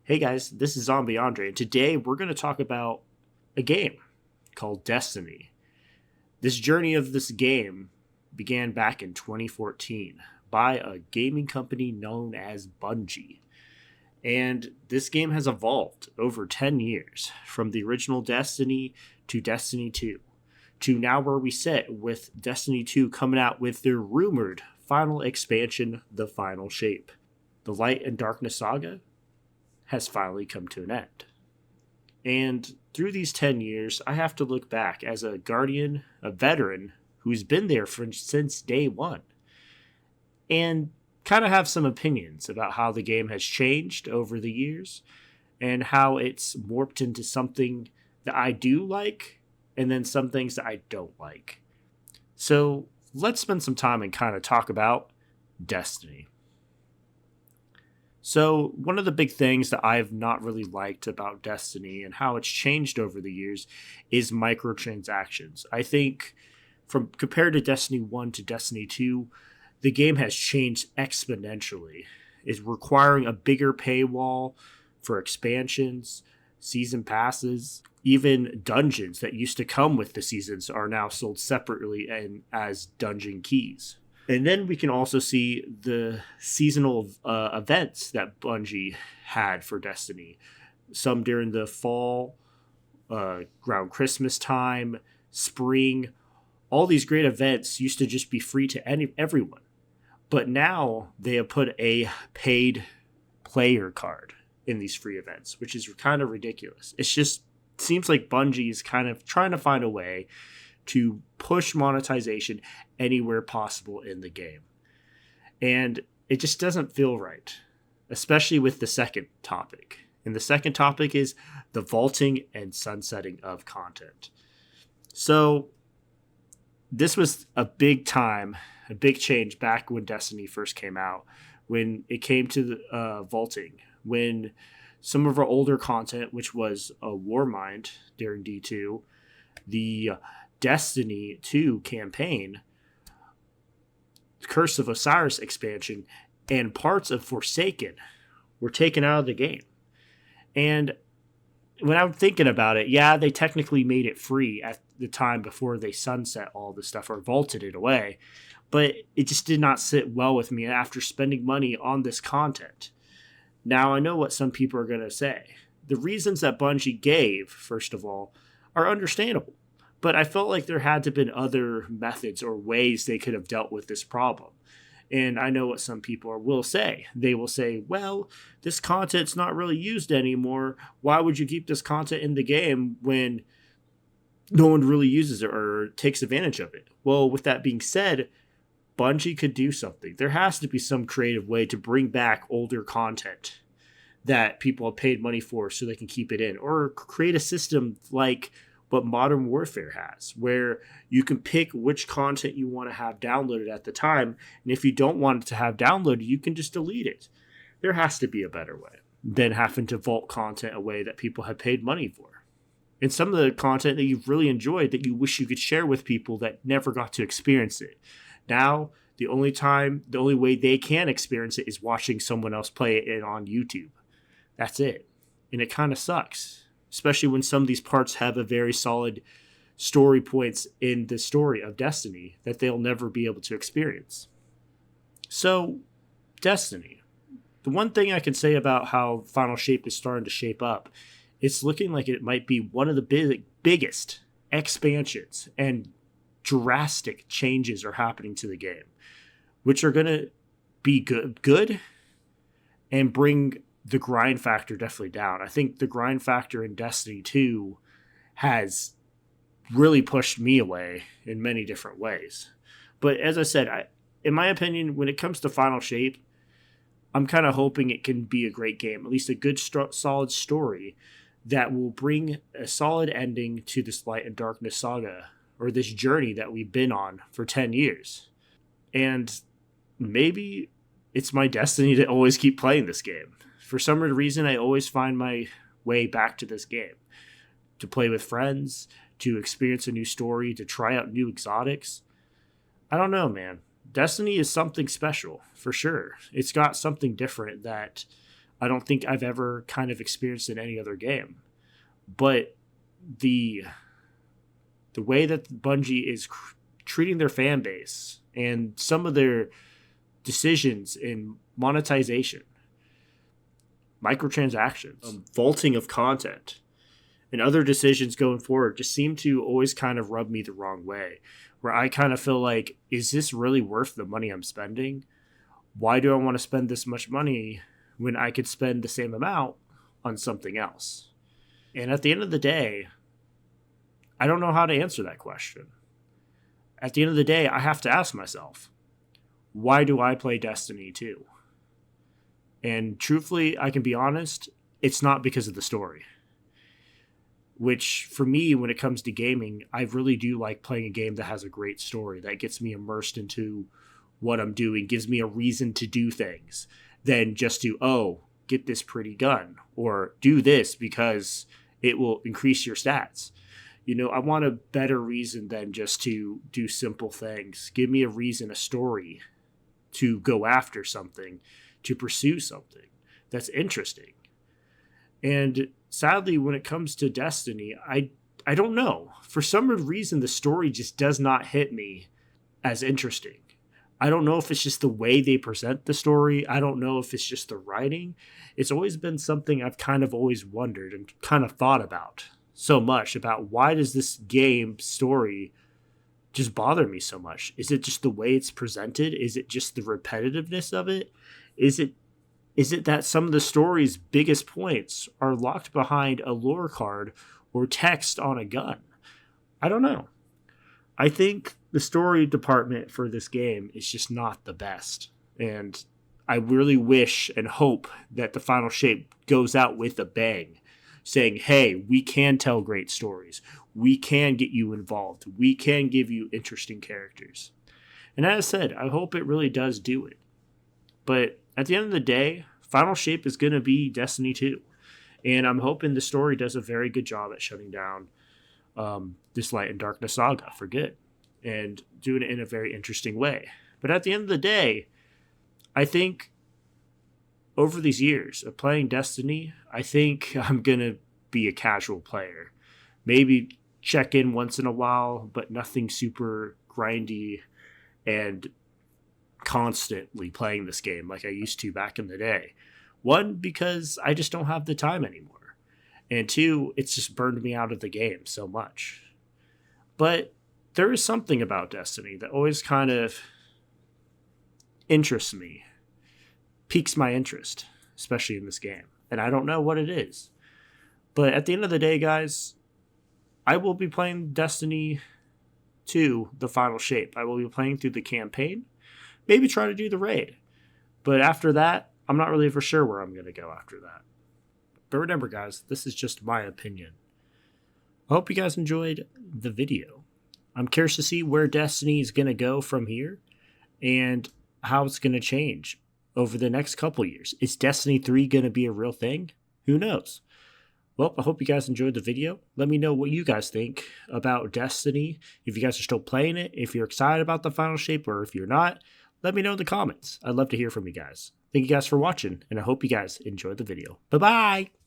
Hey guys, this is Zombie Andre, and today we're going to talk about a game called Destiny. This journey of this game began back in 2014 by a gaming company known as Bungie. And this game has evolved over 10 years from the original Destiny to Destiny 2 to now where we sit with Destiny 2 coming out with their rumored final expansion, The Final Shape. The Light and Darkness saga has finally come to an end. And through these 10 years, I have to look back as a guardian, a veteran who's been there since day one, and kind of have some opinions about how the game has changed over the years and how it's morphed into something that I do like and then some things that I don't like. So let's spend some time and kind of talk about Destiny. So, one of the big things that I've not really liked about Destiny and how it's changed over the years is microtransactions. I think from compared to Destiny 1 to Destiny 2, the game has changed exponentially. It's requiring a bigger paywall for expansions, season passes, even dungeons that used to come with the seasons are now sold separately and as dungeon keys. And then we can also see the seasonal events that Bungie had for Destiny. Some during the fall, around Christmas time, spring. All these great events used to just be free to everyone. But now they have put a paid player card in these free events, which is kind of ridiculous. It just seems like Bungie is kind of trying to find a way to push monetization anywhere possible in the game. And it just doesn't feel right, especially with the second topic. And the second topic is the vaulting and sunsetting of content. So this was a big change back when Destiny first came out, when it came to the vaulting, when some of our older content, which was a Warmind during D2, the Destiny 2 campaign, Curse of Osiris expansion, and parts of Forsaken were taken out of the game. And when I'm thinking about it, yeah, they technically made it free at the time before they sunset all the stuff or vaulted it away, but it just did not sit well with me after spending money on this content. Now, I know what some people are going to say. The reasons that Bungie gave, first of all, are understandable. But I felt like there had to have been other methods or ways they could have dealt with this problem. And I know what some people will say. They will say, well, this content's not really used anymore. Why would you keep this content in the game when no one really uses it or takes advantage of it? Well, with that being said, Bungie could do something. There has to be some creative way to bring back older content that people have paid money for so they can keep it in. Or create a system like what Modern Warfare has, where you can pick which content you want to have downloaded at the time, and if you don't want it to have downloaded, you can just delete it. There has to be a better way than having to vault content away that people have paid money for. And some of the content that you've really enjoyed that you wish you could share with people that never got to experience it. Now, the only way they can experience it is watching someone else play it on YouTube. That's it. And it kind of sucks, especially when some of these parts have a very solid story points in the story of Destiny that they'll never be able to experience. So, Destiny. The one thing I can say about how Final Shape is starting to shape up, it's looking like it might be one of the biggest expansions and drastic changes are happening to the game, which are going to be good and bring the grind factor definitely down. I think the grind factor in Destiny 2 has really pushed me away in many different ways. But as I said, in my opinion, when it comes to Final Shape, I'm kind of hoping it can be a great game, at least a good, solid story that will bring a solid ending to this Light and Darkness saga, or this journey that we've been on for 10 years. And maybe it's my destiny to always keep playing this game. For some reason, I always find my way back to this game. To play with friends, to experience a new story, to try out new exotics. I don't know, man. Destiny is something special, for sure. It's got something different that I don't think I've ever kind of experienced in any other game. But the way that Bungie is treating their fan base and some of their decisions in monetization, microtransactions, vaulting of content, and other decisions going forward just seem to always kind of rub me the wrong way, where I kind of feel like, is this really worth the money I'm spending? Why do I want to spend this much money when I could spend the same amount on something else? And at the end of the day, I don't know how to answer that question. At the end of the day, I have to ask myself, why do I play Destiny 2? And truthfully, I can be honest, it's not because of the story. Which, for me, when it comes to gaming, I really do like playing a game that has a great story, that gets me immersed into what I'm doing, gives me a reason to do things, than just to, get this pretty gun, or do this because it will increase your stats. I want a better reason than just to do simple things. Give me a reason, a story to go after something, to pursue something that's interesting. And sadly, when it comes to Destiny, I don't know. For some reason, the story just does not hit me as interesting. I don't know if it's just the way they present the story. I don't know if it's just the writing. It's always been something I've kind of always wondered and kind of thought about so much, about why does this game story just bother me so much? Is it just the way it's presented? Is it just the repetitiveness of it? Is it that some of the story's biggest points are locked behind a lore card or text on a gun? I don't know. I think the story department for this game is just not the best. And I really wish and hope that the final shape goes out with a bang, saying, hey, we can tell great stories. We can get you involved. We can give you interesting characters. And as I said, I hope it really does do it. But at the end of the day, final shape is going to be Destiny 2. And I'm hoping the story does a very good job at shutting down this Light and Darkness saga for good and doing it in a very interesting way. But at the end of the day, I think over these years of playing Destiny, I think I'm going to be a casual player. Maybe check in once in a while, but nothing super grindy and constantly playing this game like I used to back in the day. One, because I just don't have the time anymore. And two, it's just burned me out of the game so much. But there is something about Destiny that always kind of interests me, piques my interest, especially in this game. And I don't know what it is. But at the end of the day, guys, I will be playing Destiny 2, the final shape. I will be playing through the campaign, maybe try to do the raid. But after that, I'm not really for sure where I'm going to go after that. But remember, guys, this is just my opinion. I hope you guys enjoyed the video. I'm curious to see where Destiny is going to go from here and how it's going to change over the next couple years. Is Destiny 3 going to be a real thing? Who knows? Well, I hope you guys enjoyed the video. Let me know what you guys think about Destiny. If you guys are still playing it, if you're excited about the final shape, or if you're not, let me know in the comments. I'd love to hear from you guys. Thank you guys for watching, and I hope you guys enjoyed the video. Bye-bye!